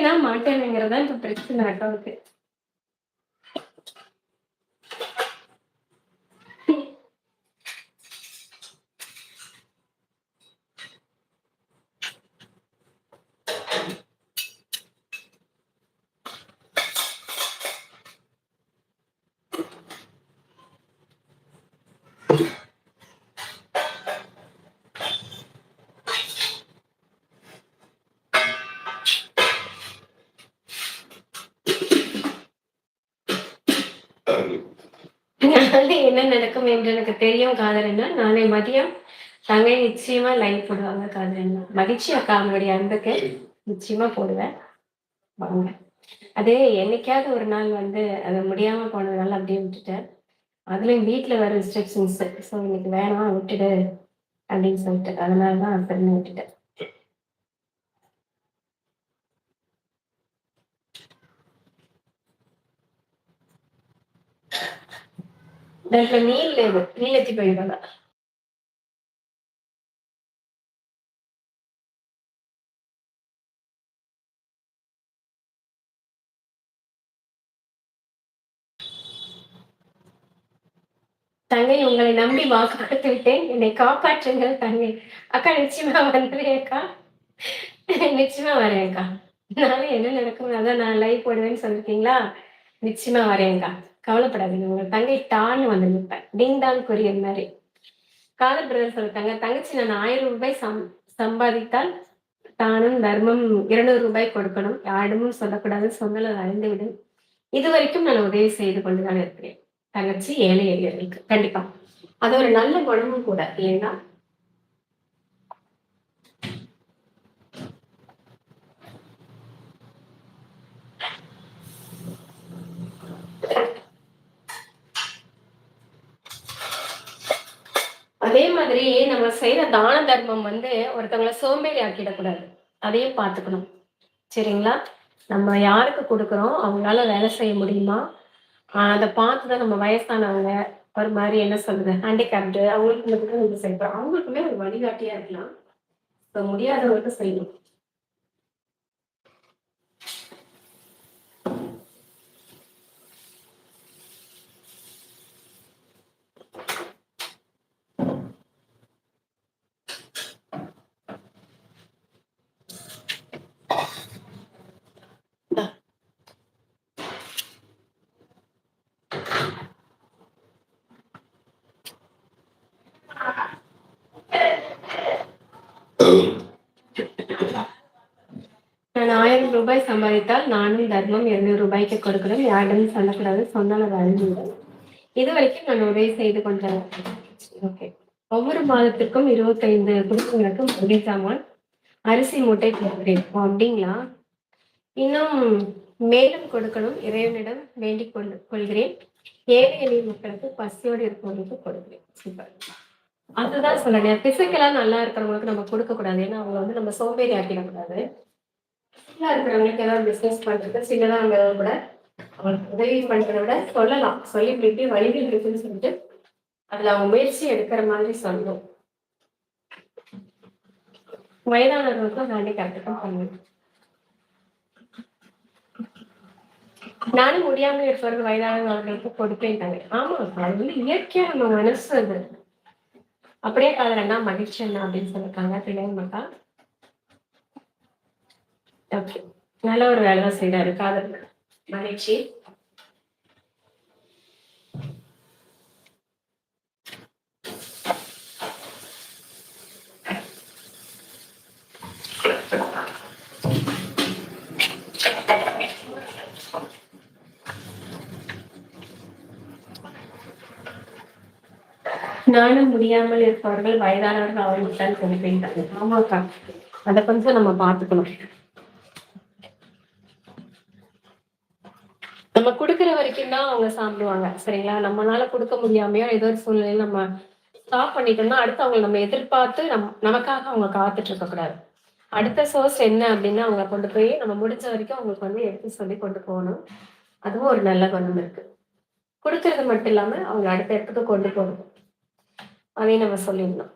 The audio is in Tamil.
மாட்டேன்னா மாட்டேனுங்கிறதா இப்ப பிரச்சனை அக்காவுக்கு. என்ன நடக்கும் என்று எனக்கு தெரியும் காதலன்னா, நாளை மதியம் தங்கை நிச்சயமா லைவ் போடுவாங்க காதலன்னா. மகிழ்ச்சி அக்கா அவங்களுடைய அன்புக்கு நிச்சயமா போடுவேன். வாங்க. அது என்னைக்காவது ஒரு நாள் வந்து அது முடியாம போனதுனால அப்படியே விட்டுட்டேன். அதுலயும் வீட்ல வர ரெஸ்ட்ரிக்ஷன்ஸ். ஸோ இன்னைக்கு வேணாம் விட்டுடு அப்படின்னு சொல்லிட்டு. அதனால தான் சரின்னு விட்டுட்டேன். దాంట్లో నీళ్ళు లేవు. నీళ్ళెత్తిపోయి ఇవాళ. தங்கை உங்களை நம்பி வாக்கு கொடுத்து விட்டேன். என்னை காப்பாற்றுங்கள் தங்கை. அக்கா நிச்சயமா வந்துருவேன்க்கா. நிச்சயமா வரேன்க்கா. நானும் என்ன நடக்கும் அதான் நான் லைவ் போடுவேன்னு சொல்லிருக்கீங்களா? நிச்சயமா வரேன்க்கா. கவலைப்படாதீங்க. உங்க தங்கை டான்னு வந்து நிற்பேன். டிங் டாங் கொரியர் மாதிரி. காதல் பிரதர் சொல்லிட்டாங்க, தங்கச்சி நான் 1000 ரூபாய் சம்பாதித்தால் தானும் தர்மம் 200 ரூபாய் கொடுக்கணும். யாரிடமும் சொல்லக்கூடாது. சொன்னல அறிந்துவிடும். இதுவரைக்கும் நான் உதவி செய்து கொண்டுதான் இருக்கிறேன். தங்கச்சி ஏழை எளியர்களுக்கு கண்டிப்பா. அது ஒரு நல்ல குணமும் கூட இல்லைங்களா? அதே மாதிரி நம்ம செய்யற தான தர்மம் வந்து ஒருத்தவங்களை சோம்பேறி ஆக்கிடக்கூடாது. அதையும் பார்த்துக்கணும். சரிங்களா? நம்ம யாருக்கு கொடுக்குறோம், அவங்களால வேலை செய்ய முடியுமா? அதை பார்த்துதான் நம்ம வயசானவங்க ஒரு மாதிரி என்ன சொல்றது ஹேண்டிகேப்டு அவங்களுக்கு மட்டும் நம்ம செய்யறோம். அவங்களுக்குமே ஒரு வழிகாட்டியா இருக்கலாம். இப்போ முடியாதவங்களுக்கு செய்யணும். நான் 1000 ரூபாய் சம்பாதித்தால் நானும் தர்மம் 200 ரூபாய்க்கு கொடுக்கணும். யாரிடமும் சொல்லக்கூடாது. சொன்னால் அது அழிஞ்சுவிடும். இது வரைக்கும் நான் உதவி செய்து கொண்டேன். ஓகே. ஒவ்வொரு மாதத்திற்கும் 25 குடும்பங்களுக்கு மளிகை சாமான் அரிசி மூட்டை கொடுக்கிறேன். அப்படிங்களா? இன்னும் மேலும் கொடுக்கணும். இறைவனிடம் வேண்டிக் கொள்கிறேன். ஏழை எளிய மக்களுக்கு பசியோடு இருப்பவர்களுக்கு கொடுக்கிறேன். சூப்பர். அதுதான் சொல்றேன். பிசிக்கலா நல்லா இருக்கிறவங்களுக்கு நம்ம கொடுக்க கூடாது. ஏன்னா அவங்க வந்து நம்ம சோம்பேறி ஆக்கிடக்கூடாது. நல்லா இருக்கிறவங்களுக்கு ஏதாவது பிசினஸ் பண்றது சின்னதா இருந்தாலும் கூட அவங்களுக்கு உதவி பண்றதை விட சொல்லலாம். சொல்லி இப்படி வழிகள் இருக்குன்னு சொல்லிட்டு அதுல அவங்க முயற்சி எடுக்கிற மாதிரி சொல்லணும். வயதானவர்களுக்கும் ஹேண்டிகேப்டுக்கும் பண்ணுங்க. நானும் முடியாமல் இருப்பவர்கள் வயதானவர்களுக்கு கொடுப்பேன் தாங்க. ஆமா, அது வந்து இயற்கையா நம்ம மனசு அது. அப்படியே காதலன்னா மகிழ்ச்சி என்ன அப்படின்னு சொல்லிருக்காங்க பிள்ளைங்க மக்கா. ஓகே, நல்ல ஒரு வேலைதான் செய்யறாரு காதல் மகிழ்ச்சி. நானும் முடியாமல் இருப்பவர்கள் வயதானவர்கள் அவங்களுக்கு தான் கொடுப்பேன். ஆமாக்கா, அதை கொஞ்சம் நம்ம பார்த்துக்கணும். நம்ம கொடுக்குற வரைக்கும் தான் அவங்க சாப்பிடுவாங்க. சரிங்களா? நம்மளால கொடுக்க முடியாமையோ ஏதோ ஒரு சூழ்நிலையில நம்ம ஸ்டாப் பண்ணிட்டோம்னா அடுத்து அவங்க நம்ம எதிர்பார்த்து நமக்காக அவங்க காத்துட்டு இருக்க கூடாது. அடுத்த சோர்ஸ் என்ன அப்படின்னா அவங்க கொண்டு போய் நம்ம முடிஞ்ச வரைக்கும் அவங்களுக்கு வந்து எடுத்து சொல்லி கொண்டு போகணும். அதுவும் ஒரு நல்ல குணம் இருக்கு. கொடுக்கறது மட்டும் இல்லாம அவங்க அடுத்த இடத்துக்கு கொண்டு போகணும். அதையும் நம்ம சொல்லிடணும்.